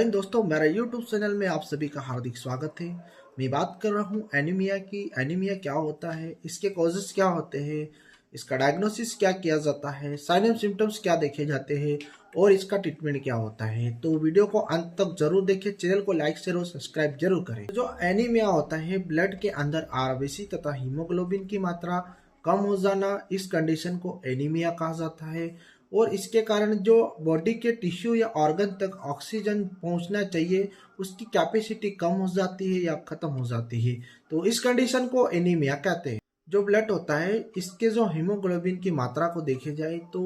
दोस्तों, मेरा YouTube channel में आप सभी का हार्दिक स्वागत है। मैं बात कर रहा हूँ एनीमिया की। एनीमिया क्या होता है, इसके कॉजेस क्या होते हैं, इसका डायग्नोसिस क्या किया जाता है, साइन एंड सिम्टम्स क्या देखे जाते हैं और इसका ट्रीटमेंट क्या होता है। तो वीडियो को अंत तक जरूर देखें, चैनल को लाइक शेयर और सब्सक्राइब जरूर करें। जो एनीमिया होता है, ब्लड के अंदर आरबीसी तथा हीमोग्लोबिन की मात्रा कम हो जाना, इस कंडीशन को एनीमिया कहा जाता है। और इसके कारण जो बॉडी के टिश्यू या ऑर्गन तक ऑक्सीजन पहुंचना चाहिए, उसकी कैपेसिटी कम हो जाती है या खत्म हो जाती है। तो इस कंडीशन को एनीमिया कहते हैं। जो ब्लड होता है, इसके जो हीमोग्लोबिन की मात्रा को देखे जाए तो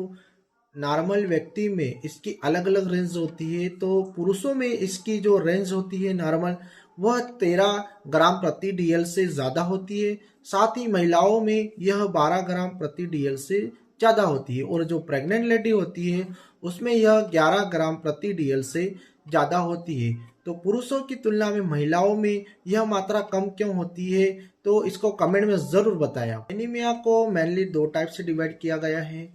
नॉर्मल व्यक्ति में इसकी अलग अलग रेंज होती है। तो पुरुषों में इसकी जो रेंज होती है नॉर्मल, वह 13 ग्राम प्रति डीएल से ज़्यादा होती है। साथ ही महिलाओं में यह 12 ग्राम प्रति डीएल से ज़्यादा होती है। और जो प्रेग्नेंट लेडी होती है, उसमें यह 11 ग्राम प्रति डीएल से ज़्यादा होती है। तो पुरुषों की तुलना में महिलाओं में यह मात्रा कम क्यों होती है, तो इसको कमेंट में ज़रूर बताया। एनीमिया को मेनली 2 टाइप से डिवाइड किया गया है,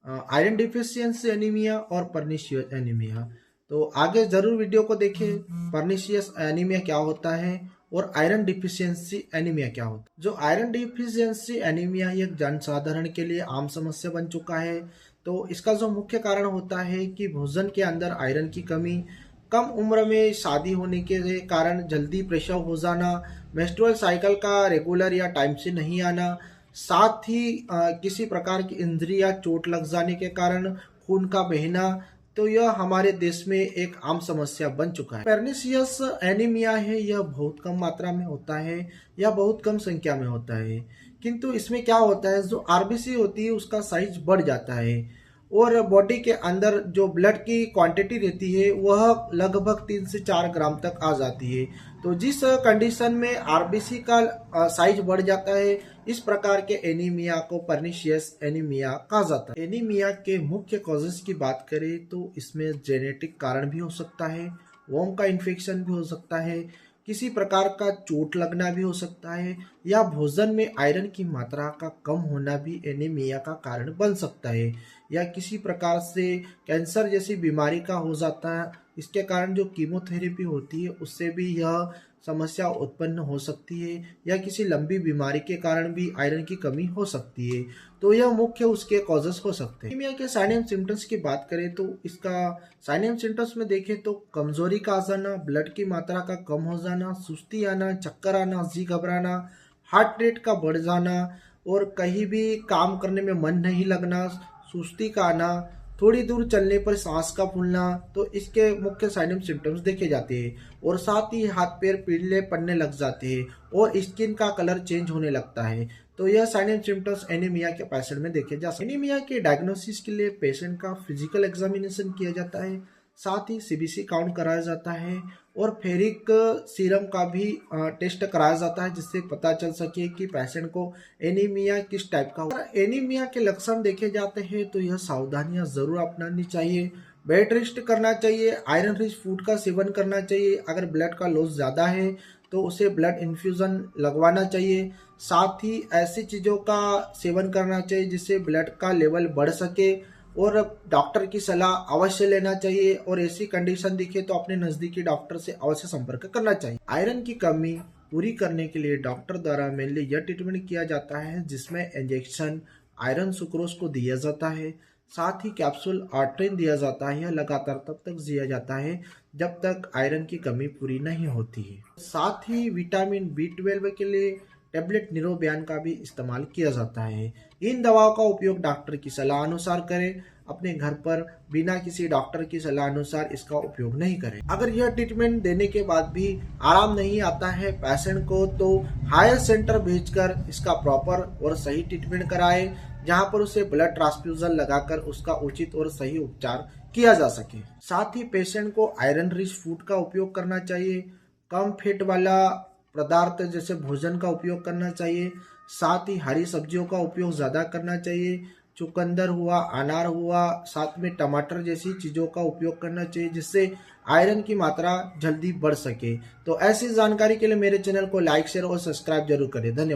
आयरन डिफिशियंसी एनीमिया और पर्निशियस एनीमिया। तो आगे जरूर वीडियो को देखें, पर्निशियस एनीमिया क्या होता है और आयरन डिफिशियंसी एनीमिया क्या होता है। जो आयरन डिफिशियंसी एनीमिया एक जनसाधारण के लिए आम समस्या बन चुका है। तो इसका जो मुख्य कारण होता है कि भोजन के अंदर आयरन की कमी, कम उम्र में शादी होने के कारण जल्दी प्रसव हो जाना, मेंस्ट्रुअल साइकिल का रेगुलर या टाइम से नहीं आना, साथ ही किसी प्रकार की इंजरी या चोट लग जाने के कारण खून का बहना। तो यह हमारे देश में एक आम समस्या बन चुका है। पर्निशियस एनीमिया है, यह बहुत कम मात्रा में होता है या बहुत कम संख्या में होता है। किंतु इसमें क्या होता है, जो आरबीसी होती है उसका साइज बढ़ जाता है और बॉडी के अंदर जो ब्लड की क्वांटिटी रहती है वह लगभग 3 से 4 ग्राम तक आ जाती है। तो जिस कंडीशन में आरबीसी का साइज बढ़ जाता है, इस प्रकार के एनीमिया को पर्निशियस एनीमिया कहा जाता है। एनीमिया के मुख्य कॉजेस की बात करें तो इसमें जेनेटिक कारण भी हो सकता है, वोम का इन्फेक्शन भी हो सकता है, किसी प्रकार का चोट लगना भी हो सकता है, या भोजन में आयरन की मात्रा का कम होना भी एनीमिया का कारण बन सकता है, या किसी प्रकार से कैंसर जैसी बीमारी का हो जाता है। इसके कारण जो कीमोथेरेपी होती है उससे भी यह समस्या उत्पन्न हो सकती है, या किसी लंबी बीमारी के कारण भी आयरन की कमी हो सकती है। तो यह मुख्य उसके कॉजेस हो सकते हैं। एनीमिया के साइन एंड सिम्टम्स की बात करें तो इसका साइन एंड सिम्टम्स में देखें तो कमजोरी का आ जाना, ब्लड की मात्रा का कम हो जाना, सुस्ती आना, चक्कर आना, जी घबराना, हार्ट रेट का बढ़ जाना और कहीं भी काम करने में मन नहीं लगना, सुस्ती का आना, थोड़ी दूर चलने पर सांस का फूलना। तो इसके मुख्य साइन एंड सिम्टम्स देखे जाते हैं। और साथ ही हाथ पैर पीले पड़ने लग जाते हैं और स्किन का कलर चेंज होने लगता है। तो यह साइन एंड सिम्टम्स एनीमिया के पेशेंट में देखे जा सकते हैं। एनीमिया के डायग्नोसिस के लिए पेशेंट का फिजिकल एग्जामिनेशन किया जाता है, साथ ही सीबीसी काउंट कराया जाता है और फेरिक सीरम का भी टेस्ट कराया जाता है, जिससे पता चल सके कि पेशेंट को एनीमिया किस टाइप का हो। एनीमिया के लक्षण देखे जाते हैं तो यह सावधानियां जरूर अपनानी चाहिए। बेड रेस्ट करना चाहिए, आयरन रिच फूड का सेवन करना चाहिए, अगर ब्लड का लॉस ज़्यादा है तो उसे ब्लड इन्फ्यूज़न लगवाना चाहिए। साथ ही ऐसी चीज़ों का सेवन करना चाहिए जिससे ब्लड का लेवल बढ़ सके और डॉक्टर की सलाह अवश्य लेना चाहिए। और ऐसी कंडीशन दिखे तो अपने नज़दीकी डॉक्टर से अवश्य संपर्क करना चाहिए। आयरन की कमी पूरी करने के लिए डॉक्टर द्वारा मेनली यह ट्रीटमेंट किया जाता है जिसमें इंजेक्शन आयरन सुक्रोज को दिया जाता है, साथ ही कैप्सूल आर्ट्रिन दिया जाता है। यह लगातार तब तक दिया जाता है जब तक आयरन की कमी पूरी नहीं होती है। साथ ही विटामिन B12 के लिए टेबलेट निरोबयान का भी इस्तेमाल किया जाता है। इन दवाओं का उपयोग डॉक्टर की सलाह अनुसार करें, अपने घर पर बिना किसी डॉक्टर की सलाह अनुसार इसका उपयोग नहीं करें। अगर यह ट्रीटमेंट देने के बाद भी आराम नहीं आता है पेशेंट को, तो हायर सेंटर भेजकर इसका प्रॉपर और सही ट्रीटमेंट कराए, जहां पर उसे ब्लड ट्रांसफ्यूजन लगाकर उसका उचित और सही उपचार किया जा सके। साथ ही पेशेंट को आयरन रिच फूड का उपयोग करना चाहिए, कम फैट वाला पदार्थ जैसे भोजन का उपयोग करना चाहिए, साथ ही हरी सब्जियों का उपयोग ज़्यादा करना चाहिए, चुकंदर हुआ, अनार हुआ, साथ में टमाटर जैसी चीज़ों का उपयोग करना चाहिए जिससे आयरन की मात्रा जल्दी बढ़ सके। तो ऐसी जानकारी के लिए मेरे चैनल को लाइक शेयर और सब्सक्राइब जरूर करें। धन्यवाद।